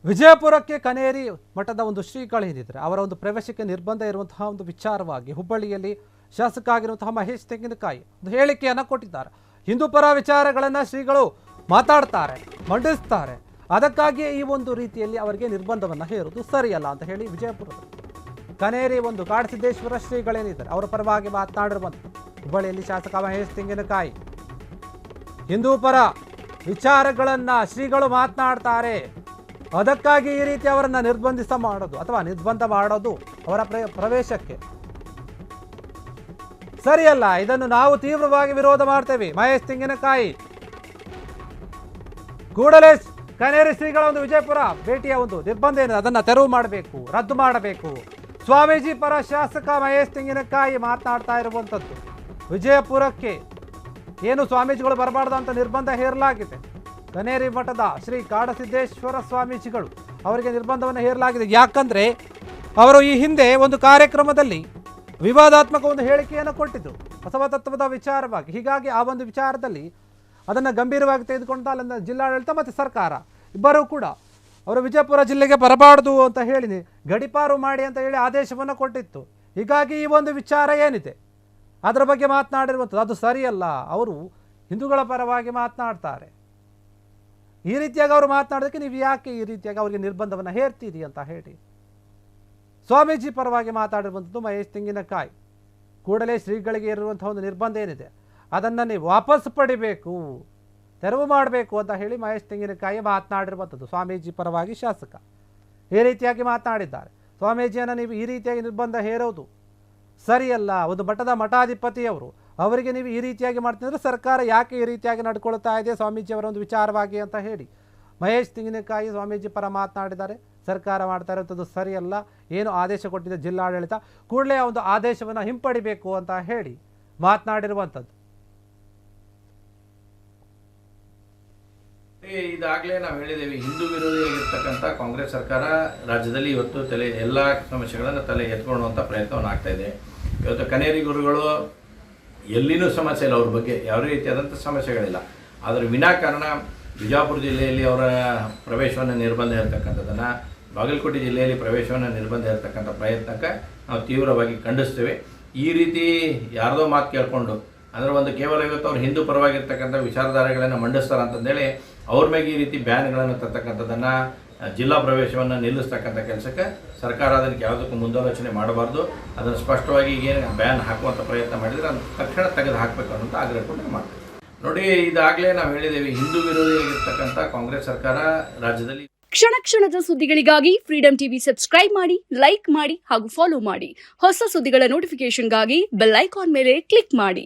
ವಿಜಯಪುರಕ್ಕೆ ಕನೇರಿ ಮಠದ ಒಂದು ಶ್ರೀಗಳಿದ್ದಾರೆ. ಅವರ ಒಂದು ಪ್ರವೇಶಕ್ಕೆ ನಿರ್ಬಂಧ ಇರುವಂತಹ ಒಂದು ವಿಚಾರವಾಗಿ ಹುಬ್ಬಳ್ಳಿಯಲ್ಲಿ ಶಾಸಕ ಆಗಿರುವಂತಹ ಮಹೇಶ್ ತೆಂಗಿನಕಾಯಿ ಒಂದು ಹೇಳಿಕೆಯನ್ನು ಕೊಟ್ಟಿದ್ದಾರೆ. ಹಿಂದೂ ಪರ ವಿಚಾರಗಳನ್ನು ಶ್ರೀಗಳು ಮಾತಾಡ್ತಾರೆ, ಮಂಡಿಸ್ತಾರೆ. ಅದಕ್ಕಾಗಿಯೇ ಈ ಒಂದು ರೀತಿಯಲ್ಲಿ ಅವರಿಗೆ ನಿರ್ಬಂಧವನ್ನು ಹೇರುವುದು ಸರಿಯಲ್ಲ ಅಂತ ಹೇಳಿ ವಿಜಯಪುರದ ಕನೇರಿ ಒಂದು ಕಾಡಸಿದ್ದೇಶ್ವರ ಶ್ರೀಗಳೇನಿದ್ದಾರೆ ಅವರ ಪರವಾಗಿ ಮಾತನಾಡಿರುವಂಥ ಹುಬ್ಬಳ್ಳಿಯಲ್ಲಿ ಶಾಸಕ ಮಹೇಶ್ ತೆಂಗಿನಕಾಯಿ ಹಿಂದೂ ಪರ ವಿಚಾರಗಳನ್ನು ಶ್ರೀಗಳು ಮಾತನಾಡ್ತಾರೆ. ಅದಕ್ಕಾಗಿ ಈ ರೀತಿ ಅವರನ್ನು ನಿರ್ಬಂಧ ಮಾಡೋದು ಅವರ ಪ್ರವೇಶಕ್ಕೆ ಸರಿಯಲ್ಲ. ಇದನ್ನು ನಾವು ತೀವ್ರವಾಗಿ ವಿರೋಧ ಮಾಡ್ತೇವೆ. ಮಹೇಶ್ ತೆಂಗಿನಕಾಯಿ ಕೂಡಲೇ ಕನೇರಿ ಶ್ರೀಗಳ ಒಂದು ವಿಜಯಪುರ ಭೇಟಿಯ ಒಂದು ನಿರ್ಬಂಧ ಏನಿದೆ ಅದನ್ನು ತೆರವು ಮಾಡಬೇಕು, ರದ್ದು ಮಾಡಬೇಕು. ಸ್ವಾಮೀಜಿ ಪರ ಶಾಸಕ ಮಹೇಶ್ ತೆಂಗಿನಕಾಯಿ ಮಾತನಾಡ್ತಾ ಇರುವಂಥದ್ದು ವಿಜಯಪುರಕ್ಕೆ ಏನು ಸ್ವಾಮೀಜಿಗಳು ಬರಬಾರ್ದು ಅಂತ ನಿರ್ಬಂಧ ಹೇರಲಾಗಿದೆ. ಕನೇರಿ ಮಠದ ಶ್ರೀ ಕಾಡಸಿದ್ದೇಶ್ವರ ಸ್ವಾಮೀಜಿಗಳು ಅವರಿಗೆ ನಿರ್ಬಂಧವನ್ನು ಹೇರಲಾಗಿದೆ. ಯಾಕಂದರೆ ಅವರು ಈ ಹಿಂದೆ ಒಂದು ಕಾರ್ಯಕ್ರಮದಲ್ಲಿ ವಿವಾದಾತ್ಮಕ ಒಂದು ಹೇಳಿಕೆಯನ್ನು ಕೊಟ್ಟಿದ್ದರು ಬಸವ ತತ್ವದ ವಿಚಾರವಾಗಿ. ಹೀಗಾಗಿ ಆ ಒಂದು ವಿಚಾರದಲ್ಲಿ ಅದನ್ನು ಗಂಭೀರವಾಗಿ ತೆಗೆದುಕೊಂಡ ಅಲ್ಲಿನ ಜಿಲ್ಲಾಡಳಿತ ಮತ್ತು ಸರ್ಕಾರ ಇಬ್ಬರೂ ಕೂಡ ಅವರು ವಿಜಯಪುರ ಜಿಲ್ಲೆಗೆ ಬರಬಾರ್ದು ಅಂತ ಹೇಳಿ ಗಡಿಪಾರು ಮಾಡಿ ಅಂತ ಹೇಳಿ ಆದೇಶವನ್ನು ಕೊಟ್ಟಿತ್ತು. ಹೀಗಾಗಿ ಈ ಒಂದು ವಿಚಾರ ಏನಿದೆ ಅದರ ಬಗ್ಗೆ ಮಾತನಾಡಿರುವಂಥದ್ದು ಅದು ಸರಿಯಲ್ಲ. ಅವರು ಹಿಂದೂಗಳ ಪರವಾಗಿ ಮಾತನಾಡ್ತಾರೆ. ಈ ರೀತಿಯಾಗಿ ಅವರು ಮಾತನಾಡೋದಕ್ಕೆ ನೀವು ಯಾಕೆ ಈ ರೀತಿಯಾಗಿ ಅವರಿಗೆ ನಿರ್ಬಂಧವನ್ನು ಹೇರ್ತೀರಿ ಅಂತ ಹೇಳಿ ಸ್ವಾಮೀಜಿ ಪರವಾಗಿ ಮಾತಾಡಿರುವಂಥದ್ದು ಮಹೇಶ್ ತೆಂಗಿನಕಾಯಿ. ಕೂಡಲೇ ಶ್ರೀಗಳಿಗೆ ಇರುವಂಥ ಒಂದು ನಿರ್ಬಂಧ ಏನಿದೆ ಅದನ್ನು ನೀವು ವಾಪಸ್ ಪಡಿಬೇಕು, ತೆರವು ಮಾಡಬೇಕು ಅಂತ ಹೇಳಿ ಮಹೇಶ್ ತೆಂಗಿನಕಾಯಿ ಮಾತನಾಡಿರುವಂಥದ್ದು. ಸ್ವಾಮೀಜಿ ಪರವಾಗಿ ಶಾಸಕ ಈ ರೀತಿಯಾಗಿ ಮಾತನಾಡಿದ್ದಾರೆ. ಸ್ವಾಮೀಜಿಯನ್ನು ನೀವು ಈ ರೀತಿಯಾಗಿ ನಿರ್ಬಂಧ ಹೇರೋದು ಸರಿಯಲ್ಲ. ಒಂದು ಮಠದ ಮಠಾಧಿಪತಿಯವರು ಅವರಿಗೆ ನೀವು ಈ ರೀತಿಯಾಗಿ ಮಾಡ್ತಿದ್ರೆ ಸರ್ಕಾರ ಯಾಕೆ ಈ ರೀತಿಯಾಗಿ ನಡ್ಕೊಳ್ತಾ ಇದೆ ಸ್ವಾಮೀಜಿಯವರ ಒಂದು ವಿಚಾರವಾಗಿ ಅಂತ ಹೇಳಿ ಮಹೇಶ್ ತೆಂಗಿನಕಾಯಿ ಸ್ವಾಮೀಜಿ ಪರ ಮಾತನಾಡಿದ್ದಾರೆ. ಸರ್ಕಾರ ಮಾಡ್ತಾ ಇರುವಂಥದ್ದು ಸರಿಯಲ್ಲ. ಏನು ಆದೇಶ ಕೊಟ್ಟಿದೆ ಜಿಲ್ಲಾಡಳಿತ ಕೂಡಲೇ ಒಂದು ಆದೇಶವನ್ನು ಹಿಂಪಡಿಬೇಕು ಅಂತ ಹೇಳಿ ಮಾತನಾಡಿರುವಂಥದ್ದು. ಇದಾಗಲೇ ನಾವು ಹೇಳಿದ್ದೇವೆ, ಹಿಂದೂ ವಿರೋಧಿಯಾಗಿರ್ತಕ್ಕಂಥ ಕಾಂಗ್ರೆಸ್ ಸರ್ಕಾರ ರಾಜ್ಯದಲ್ಲಿ ಇವತ್ತು ಎಲ್ಲ ಸಮಸ್ಯೆಗಳನ್ನು ತಲೆ ಎತ್ಕೊಳ್ಳುವಂಥ ಪ್ರಯತ್ನವನ್ನು ಆಗ್ತಾ ಇದೆ. ಇವತ್ತು ಕನೇರಿ ಗುರುಗಳು ಎಲ್ಲಿನೂ ಸಮಸ್ಯೆ ಇಲ್ಲ, ಅವ್ರ ಬಗ್ಗೆ ಯಾವುದೇ ರೀತಿಯಾದಂಥ ಸಮಸ್ಯೆಗಳಿಲ್ಲ. ಆದರೆ ವಿನಾಕಾರಣ ಬಿಜಾಪುರ ಜಿಲ್ಲೆಯಲ್ಲಿ ಅವರ ಪ್ರವೇಶವನ್ನು ನಿರ್ಬಂಧ ಇರತಕ್ಕಂಥದ್ದನ್ನು, ಬಾಗಲಕೋಟೆ ಜಿಲ್ಲೆಯಲ್ಲಿ ಪ್ರವೇಶವನ್ನು ನಿರ್ಬಂಧ ಇರತಕ್ಕಂಥ ಪ್ರಯತ್ನಕ್ಕೆ ನಾವು ತೀವ್ರವಾಗಿ ಖಂಡಿಸ್ತೇವೆ. ಈ ರೀತಿ ಯಾರದೋ ಮಾತು ಕೇಳಿಕೊಂಡು ಅಂದರೆ ಒಂದು ಕೇವಲ ಇವತ್ತು ಅವ್ರು ಹಿಂದೂ ಪರವಾಗಿರ್ತಕ್ಕಂಥ ವಿಚಾರಧಾರೆಗಳನ್ನು ಮಂಡಿಸ್ತಾರೆ ಅಂತಂದೇಳಿ ಅವ್ರ ಮೇಲೆ ಈ ರೀತಿ ಬ್ಯಾನ್ಗಳನ್ನು ತರ್ತಕ್ಕಂಥದ್ದನ್ನು, ಜಿಲ್ಲಾ ಪ್ರವೇಶವನ್ನು ನಿಲ್ಲಿಸ್ತಕ್ಕಂಥ ಕೆಲಸಕ್ಕೆ ಸರ್ಕಾರ ಅದಕ್ಕೆ ಯಾವುದಕ್ಕೂ ಮುಂದಾಲೋಚನೆ ಮಾಡಬಾರ್ದು. ಅದನ್ನು ಸ್ಪಷ್ಟವಾಗಿ ಏನು ಬ್ಯಾನ್ ಹಾಕುವಂಥ ಪ್ರಯತ್ನ ಮಾಡಿದರೆ ಅದನ್ನು ತಕ್ಷಣ ತೆಗೆದು ಹಾಕಬೇಕು ಅನ್ನೋಂಥ ಆಗ್ರಹ ಕೂಡ ಮಾಡ್ತೀವಿ. ನೋಡಿ, ಇದಾಗಲೇ ನಾವು ಹೇಳಿದ್ದೇವೆ, ಹಿಂದೂ ವಿರೋಧಿಯಾಗಿರ್ತಕ್ಕಂಥ ಕಾಂಗ್ರೆಸ್ ಸರ್ಕಾರ ರಾಜ್ಯದಲ್ಲಿ ಕ್ಷಣ ಕ್ಷಣದ ಸುದ್ದಿಗಳಿಗಾಗಿ ಫ್ರೀಡಂ ಟಿವಿ ಸಬ್ಸ್ಕ್ರೈಬ್ ಮಾಡಿ, ಲೈಕ್ ಮಾಡಿ ಹಾಗೂ ಫಾಲೋ ಮಾಡಿ. ಹೊಸ ಸುದ್ದಿಗಳ ನೋಟಿಫಿಕೇಶನ್ಗಾಗಿ ಬೆಲ್ ಐಕಾನ್ ಮೇಲೆ ಕ್ಲಿಕ್ ಮಾಡಿ.